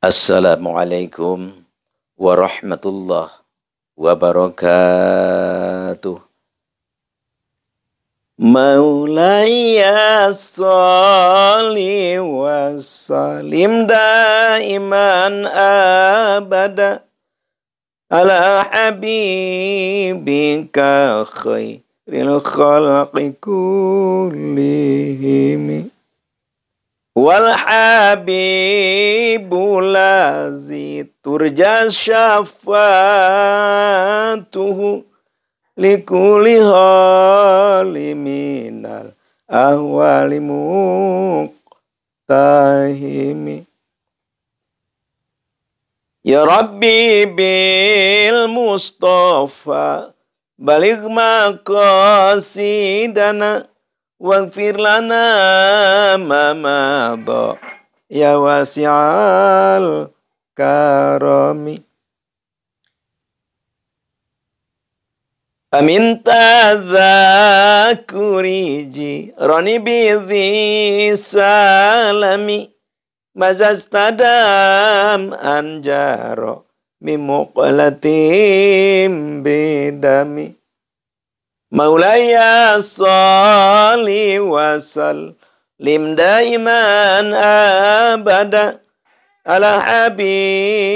Assalamualaikum warahmatullahi wabarakatuh. Maulaya sholli wa sallim daiman abada ala habibika khairil khalqi kullihim wal habibu lazi turja syafatuhu likuli haliminal ahwali muqtahimi. Ya Rabbi bil Mustafa baligh maqasidana waghfir lana ma madha ya wasi'al karami. Amin tadzakuri jirani bidhi salami mazastadam anjaro mimuqlatim bidami. Maulaya sholli wa sallim daiman abada ala habibika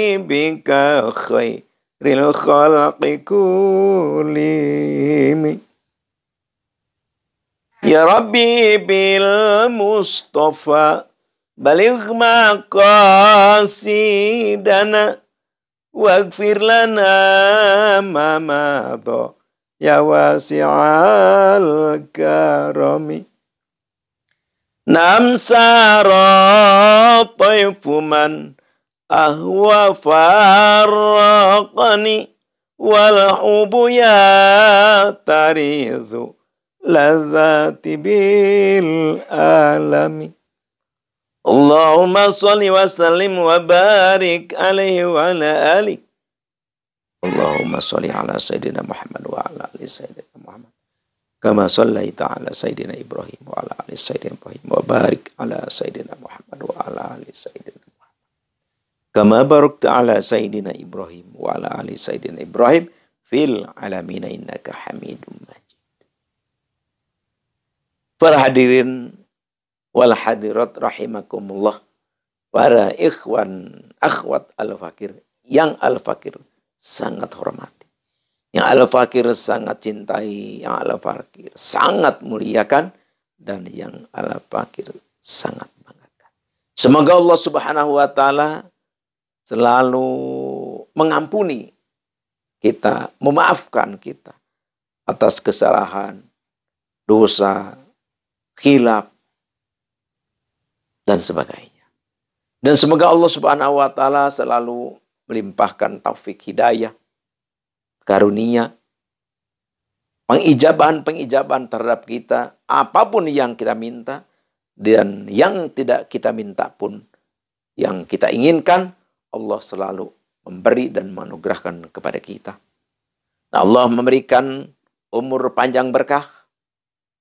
khairil khalqi kullihim. Ya Rabbi bil Mustafa baligh maqasidana waghfir lana ma madha ya wasi'al karami. Nam saratayfu man ahwa farraqani wal hubu ya tarizu ladzati bil alami. Allahumma sholli wa sallim wa barik alaihi wa ala alihi. Allahumma sholli ala Sayyidina Muhammad wa ala ali Sayyidina Muhammad. Kama shallaita ala Sayyidina Ibrahim wa ala ali Sayyidina Ibrahim. Wa barik ala Sayyidina Muhammad wa ala ali Sayyidina Muhammad. Kama barakta ala Sayyidina Ibrahim wa ala ali Sayyidina Ibrahim fil alamina innaka hamidum majid. Para hadirin wal hadirat rahimakumullah. Para ikhwan akhwat al-fakir yang al-fakir sangat hormati, yang al-fakir sangat cintai, yang al-fakir sangat muliakan, dan yang al-fakir sangat banggakan. Semoga Allah Subhanahu wa taala selalu mengampuni kita, memaafkan kita atas kesalahan, dosa, khilaf, dan sebagainya. Dan semoga Allah Subhanahu wa taala selalu melimpahkan taufik hidayah, karunia, pengijabahan terhadap kita, apapun yang kita minta, dan yang tidak kita minta pun, yang kita inginkan, Allah selalu memberi dan menganugerahkan kepada kita. Nah, Allah memberikan umur panjang berkah,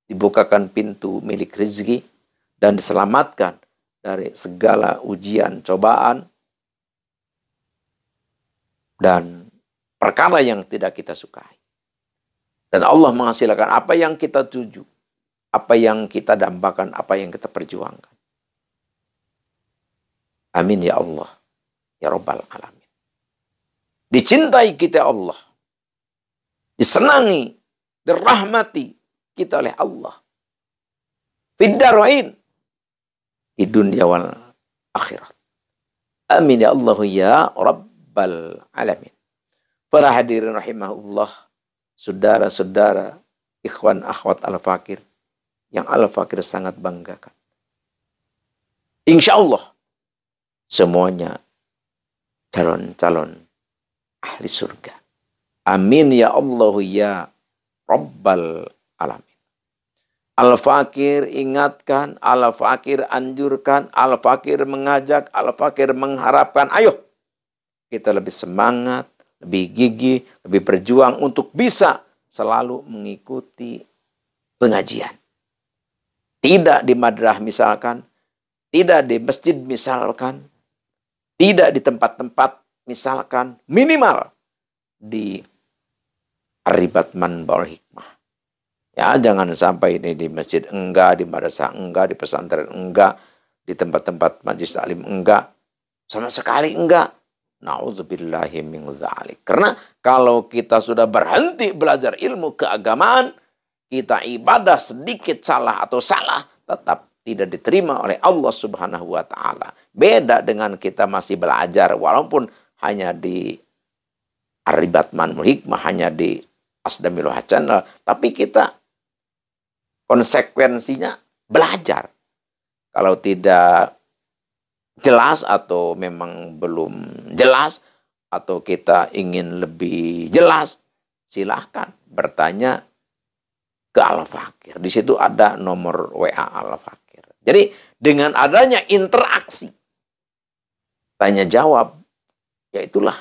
dibukakan pintu milik rezeki, dan diselamatkan dari segala ujian, cobaan, dan perkara yang tidak kita sukai. Dan Allah menghasilkan apa yang kita tuju, apa yang kita dambakan, apa yang kita perjuangkan. Amin ya Allah, ya Rabbal Alamin. Dicintai kita Allah, disenangi, dirahmati kita oleh Allah. Fiddarain, di dunia wal akhirat. Amin ya Allah ya Rabb alamin. Para hadirin rahimahullah, saudara-saudara, ikhwan akhwat al-fakir yang al-fakir sangat banggakan. Insya Allah semuanya calon-calon ahli surga. Amin ya Allah ya Rabbal alamin. Al-fakir ingatkan, al-fakir anjurkan, al-fakir mengajak, al-fakir mengharapkan. Ayo kita lebih semangat, lebih gigih, lebih berjuang untuk bisa selalu mengikuti pengajian. Tidak di madrasah misalkan, tidak di masjid misalkan, Tidak di tempat-tempat misalkan minimal di Ar-Ribat Manbaul Hikmah. Ya, jangan sampai ini di masjid enggak, di madrasah enggak, di pesantren enggak, di tempat-tempat majelis taklim enggak, sama sekali enggak. Nauzubillahi min dzalik. Karena kalau kita sudah berhenti belajar ilmu keagamaan, kita ibadah sedikit salah atau salah, tetap tidak diterima oleh Allah Subhanahu wa taala. Beda dengan kita masih belajar walaupun hanya di Ar-Ribat Manbaul Hikmah, hanya di Asdamil Channel, tapi kita konsekuensinya belajar. Kalau tidak jelas atau memang belum jelas atau kita ingin lebih jelas, silahkan bertanya ke Al-Fakir. Di situ ada nomor WA Al-Fakir. Jadi dengan adanya interaksi tanya jawab, ya itulah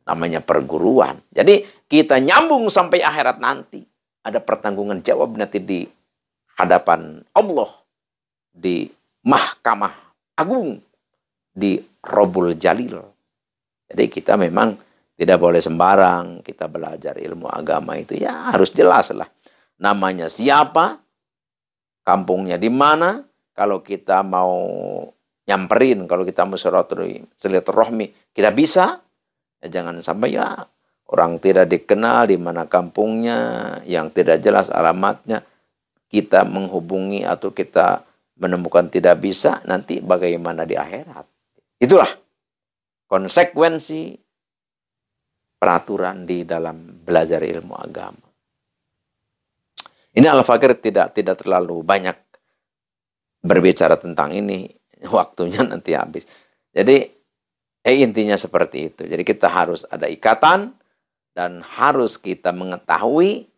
namanya perguruan. Jadi kita nyambung sampai akhirat nanti. Ada pertanggungan jawab nanti di hadapan Allah, di Mahkamah Agung, di Rabbul Jalil. Jadi kita memang tidak boleh sembarang kita belajar ilmu agama itu, ya harus jelas lah. Namanya siapa, kampungnya di mana, kalau kita mau nyamperin, kalau kita mau silaturahmi, kita bisa. Ya, jangan sampai ya orang tidak dikenal di mana kampungnya, yang tidak jelas alamatnya, kita menghubungi atau kita menemukan tidak bisa, nanti bagaimana di akhirat. Itulah konsekuensi peraturan di dalam belajar ilmu agama. Ini Al-Fakir tidak terlalu banyak berbicara tentang ini, waktunya nanti habis. Jadi intinya seperti itu. Jadi kita harus ada ikatan dan harus kita mengetahui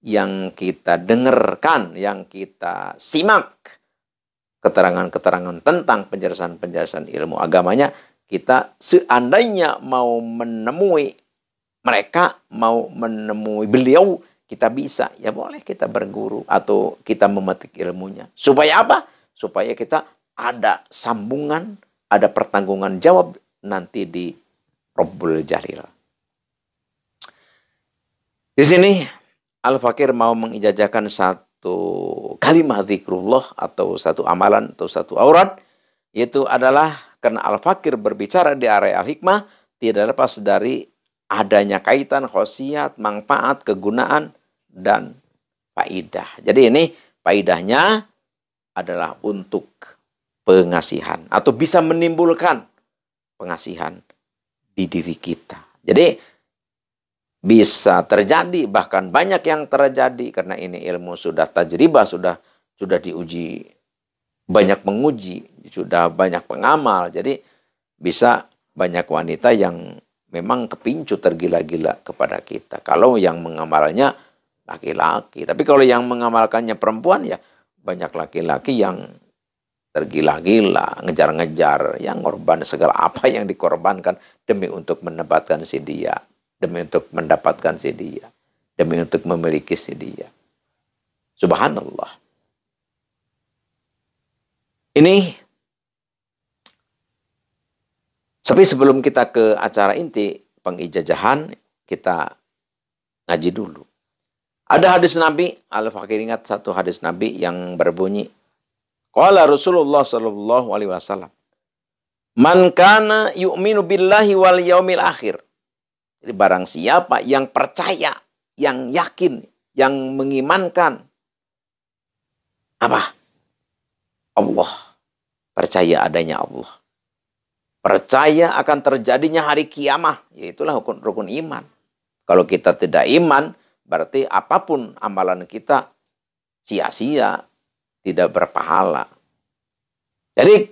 yang kita dengarkan, yang kita simak, keterangan-keterangan tentang penjelasan-penjelasan ilmu agamanya, kita seandainya mau menemui mereka, mau menemui beliau, kita bisa, ya boleh kita berguru atau kita memetik ilmunya. Supaya apa? Supaya kita ada sambungan, ada pertanggungan jawab nanti di Rabbul Jalil. Di sini Al-Fakir mau mengijazahkan satu kalimat zikrullah atau satu amalan atau satu aurat, yaitu adalah karena Al-Fakir berbicara di area Al-Hikmah tidak lepas dari adanya kaitan khosiat, manfaat, kegunaan, dan faidah. Jadi ini faidahnya adalah untuk pengasihan atau bisa menimbulkan pengasihan di diri kita. Jadi bisa terjadi, bahkan banyak yang terjadi karena ini ilmu sudah tajribah, sudah diuji, banyak penguji, sudah banyak pengamal. Jadi bisa banyak wanita yang memang kepincu tergila-gila kepada kita. Kalau yang mengamalnya laki-laki, tapi kalau yang mengamalkannya perempuan, ya banyak laki-laki yang tergila-gila, ngejar-ngejar, yang korban segala apa yang dikorbankan demi untuk mendapatkan si dia, demi untuk mendapatkan si dia, demi untuk memiliki si dia. Subhanallah. Ini, tapi sebelum kita ke acara inti pengijazahan, kita ngaji dulu. Ada hadis Nabi, Al-Fakir ingat satu hadis Nabi yang berbunyi, qala Rasulullah sallallahu alaihi wasallam, man kana yu'minu billahi wal yaumil akhir. Jadi barang siapa yang percaya, yang yakin, yang mengimankan apa? Allah. Percaya adanya Allah. Percaya akan terjadinya hari kiamah, yaitulah rukun iman. Kalau kita tidak iman, berarti apapun amalan kita sia-sia, tidak berpahala. Jadi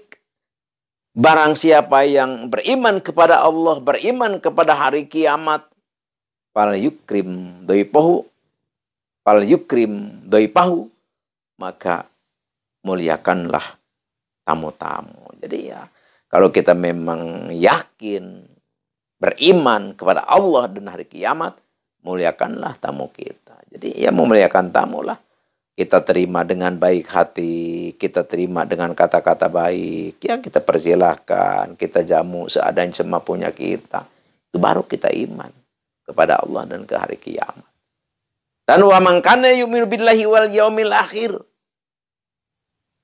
barang siapa yang beriman kepada Allah, beriman kepada hari kiamat, fal yukrim dhaifahu, maka muliakanlah tamu-tamu. Jadi ya, kalau kita memang yakin, beriman kepada Allah dan hari kiamat, muliakanlah tamu kita. Jadi ya memuliakan tamu lah. kita terima dengan baik hati, kita terima dengan kata-kata baik, ya kita persilahkan, kita jamu seadanya semampunya kita. Itu baru kita iman kepada Allah dan ke hari kiamat. Dan wa man kana yu'minu billahi wal yaumil akhir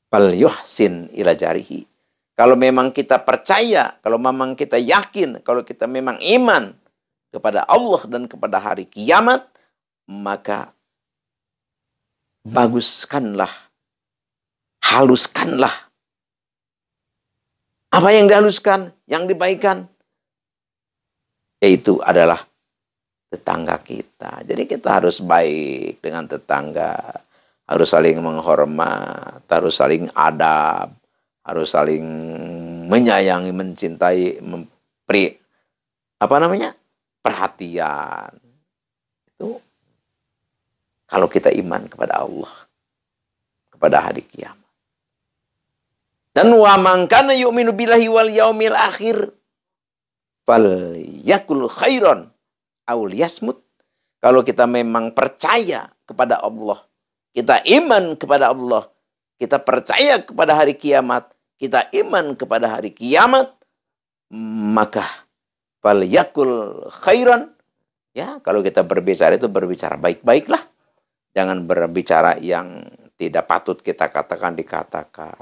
fal yuhsin ila jarihi. Kalau memang kita percaya, kalau memang kita yakin, kalau kita memang iman kepada Allah dan kepada hari kiamat, maka baguskanlah, haluskanlah. Apa yang dihaluskan, yang dibaikan? Yaitu adalah tetangga kita. Jadi kita harus baik dengan tetangga, harus saling menghormat, harus saling adab, harus saling menyayangi, mencintai, perhatian. Itu kalau kita iman kepada Allah, kepada hari kiamat. Dan wa man kana yu'minu billahi wal yaumil akhir fal yakul khairan aw liyasmut. Kalau kita memang percaya kepada Allah, kita iman kepada Allah, kita percaya kepada hari kiamat, kita iman kepada hari kiamat, maka fal yakul khairan. Ya, kalau kita berbicara itu berbicara baik-baiklah. Jangan berbicara yang tidak patut kita katakan dikatakan.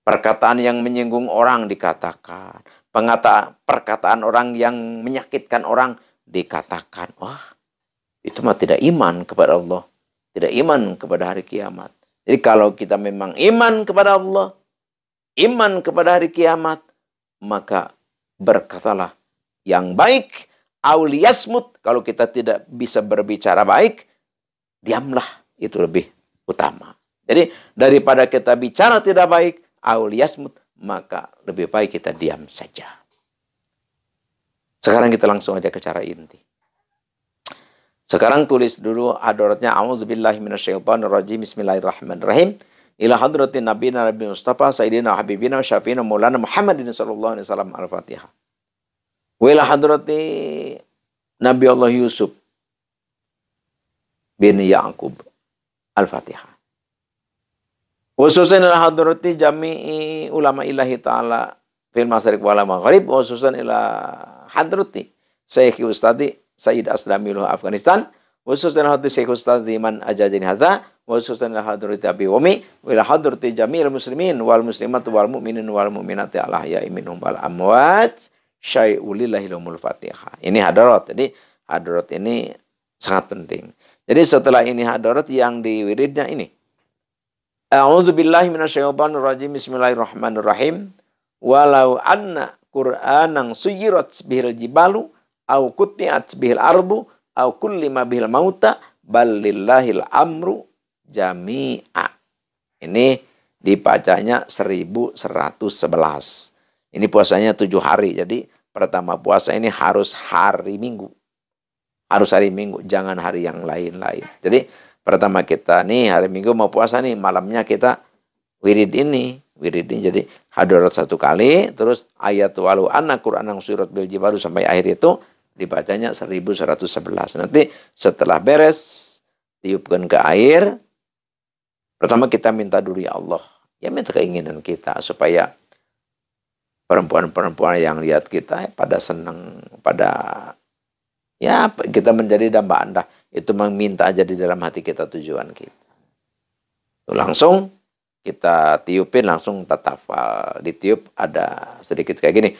Perkataan yang menyinggung orang dikatakan. Perkataan orang yang menyakitkan orang dikatakan. Wah, itu mah tidak iman kepada Allah. Tidak iman kepada hari kiamat. Jadi kalau kita memang iman kepada Allah, iman kepada hari kiamat, maka berkatalah yang baik, auliyasmut. Kalau kita tidak bisa berbicara baik, diamlah. Itu lebih utama. Jadi daripada kita bicara tidak baik, auliyasmut, maka lebih baik kita diam saja. Sekarang kita langsung aja ke cara inti. Sekarang tulis dulu hadaratnya. A'udzubillahi minasyaitonirrajim. Bismillahirrahmanirrahim. Ila hadratin nabiyina Nabi Mustafa Sayyidina Habibina Syafiina Maulana Muhammadin sallallahu alaihi wasallam. Al-Fatihah. Wa ila hadrati Nabi Allah Yusuf bin Ya'qub. Al-Fatihah. Khususan ila hadrati jami'i ulama ilahi ta'ala fil masyariq wal maghrib. Khususan ila hadrati Syekh Ustadi Sayyid Aslamiluh Afghanistan. Khususan ila hadrati Syekh Ustadi man ajajin hadha. Khususan ila hadrati Abi Wami. Wa ila hadrati jami'il muslimin wal muslimat wal mu'minin wal mu'minati ala ahya'i minhum wal amwat. Syai'ulillahilumul Fatihah. Ini hadarat. Jadi hadarat ini sangat penting. Jadi setelah ini hadarat yang di wiridnya ini. A'udzubillahi minasyaitonirrajim. Bismillahirrahmanirrahim. Walau anna Qur'anan suyirat bihil jibalu au qutti'at bihil ardu au kullima bihil mauta balillahil amru jami'a. Ini dibacanya 1111. Ini puasanya 7 hari. Jadi pertama puasa ini harus hari Minggu. Harus hari Minggu, jangan hari yang lain-lain. Jadi pertama kita nih hari Minggu mau puasa nih, malamnya kita wirid ini. Wirid ini jadi hadarat 1 kali, terus ayat walau anna Qur'anan surat bil jibalu sampai akhir itu dibacanya 1111. Nanti setelah beres tiupkan ke air. Pertama kita minta dulu ya Allah. Ya minta keinginan kita supaya perempuan-perempuan yang lihat kita pada senang, pada ya kita menjadi damba Anda. Itu meminta aja di dalam hati kita tujuan kita. Langsung kita tiupin, langsung tatafal. Ditiup ada sedikit kayak gini.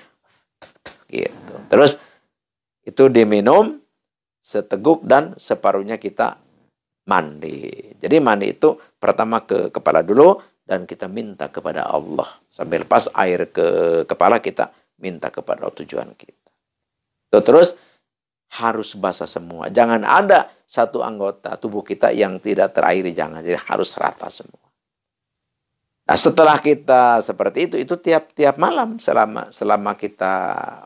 Gitu. Terus itu diminum seteguk dan separuhnya kita mandi. Jadi mandi itu pertama ke kepala dulu dan kita minta kepada Allah. Sambil lepas air ke kepala kita minta kepada tujuan kita. Terus harus basah semua. Jangan ada satu anggota tubuh kita yang tidak terairi. Jangan. Jadi harus rata semua. Nah setelah kita seperti itu tiap malam selama kita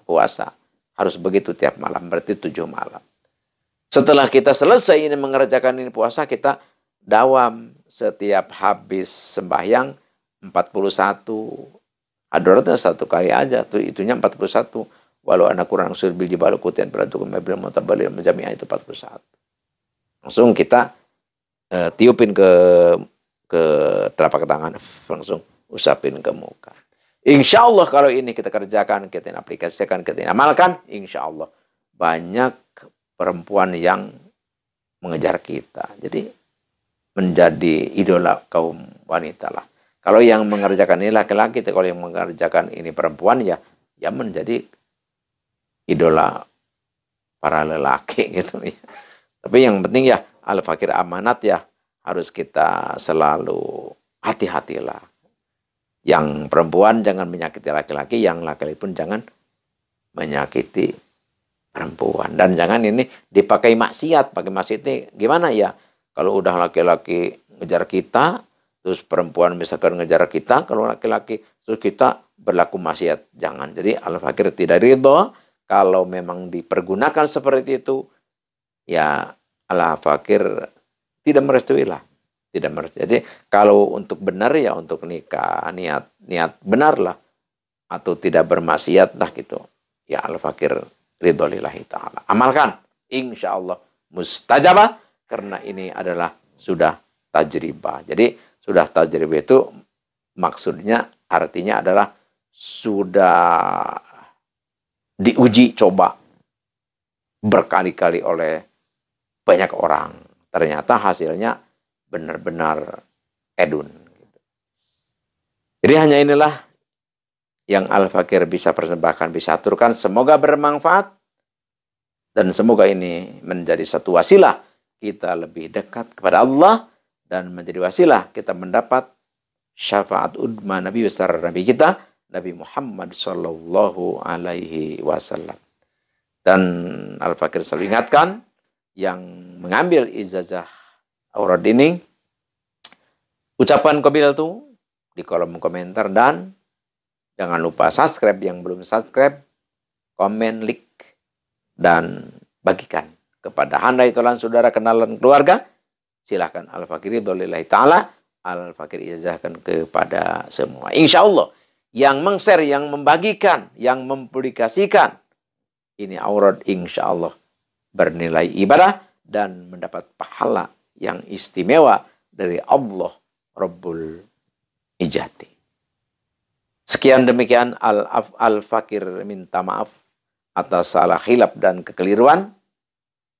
puasa. Harus begitu tiap malam. Berarti 7 malam. Setelah kita selesai ini mengerjakan ini puasa, kita dawam setiap habis sembahyang 41. Hadaratnya 1 kali aja. Itunya 41. Walau anak kurang sur bil jibal kutian beratukum mobil motabalil menjamiah itu 41. Langsung kita tiupin ke telapak tangan, langsung usapin ke muka. Insya Allah kalau ini kita kerjakan, kita aplikasikan, kita amalkan, insya Allah banyak perempuan yang mengejar kita. Jadi menjadi idola kaum wanita lah. Kalau yang mengerjakan ini laki-laki, kalau yang mengerjakan ini perempuan ya menjadi idola para lelaki gitu ya. Tapi yang penting ya al-fakir amanat ya harus kita selalu hati-hatilah. Yang perempuan jangan menyakiti laki-laki, yang laki-laki pun jangan menyakiti perempuan. Dan jangan ini dipakai maksiat. Pakai maksiat ini gimana ya? Kalau udah laki-laki ngejar kita, terus perempuan misalkan ngejar kita, kalau laki-laki terus kita berlaku maksiat. Jangan. Jadi al-fakir tidak ridho. Kalau memang dipergunakan seperti itu, ya al-fakir tidak merestui lah. Tidak merestui. Jadi kalau untuk benar ya untuk nikah, niat benar lah. Atau tidak bermaksiat lah gitu. Ya al-fakir ridho lillahi ta'ala. Amalkan. Insya Allah mustajabah. Karena ini adalah sudah tajribah. Jadi sudah tajribah itu maksudnya artinya adalah sudah diuji coba berkali-kali oleh banyak orang. Ternyata hasilnya benar-benar edun. Jadi hanya inilah yang al-fakir bisa persembahkan, bisa aturkan. Semoga bermanfaat. Dan semoga ini menjadi satu wasilah kita lebih dekat kepada Allah. Dan menjadi wasilah kita mendapat syafaat udma Nabi besar Nabi kita, Nabi Muhammad Sallallahu Alaihi Wasallam. Dan al-fakir selalu ingatkan, yang mengambil ijazah aurat ini, ucapan qabil itu di kolom komentar, dan jangan lupa subscribe yang belum subscribe, komen, like, dan bagikan kepada handai tolan saudara kenalan keluarga. Silahkan al-fakir lillahi ta'ala, al-fakir ijazahkan kepada semua. Insya Allah yang meng-share, yang membagikan, yang mempublikasikan ini aurat insya Allah bernilai ibadah dan mendapat pahala yang istimewa dari Allah Rabbul Ijati. Sekian demikian al-fakir minta maaf atas salah khilaf dan kekeliruan.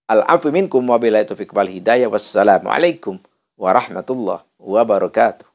Al-afu minkum wa billahi taufiq wal hidayah. Wassalamualaikum warahmatullahi wabarakatuh.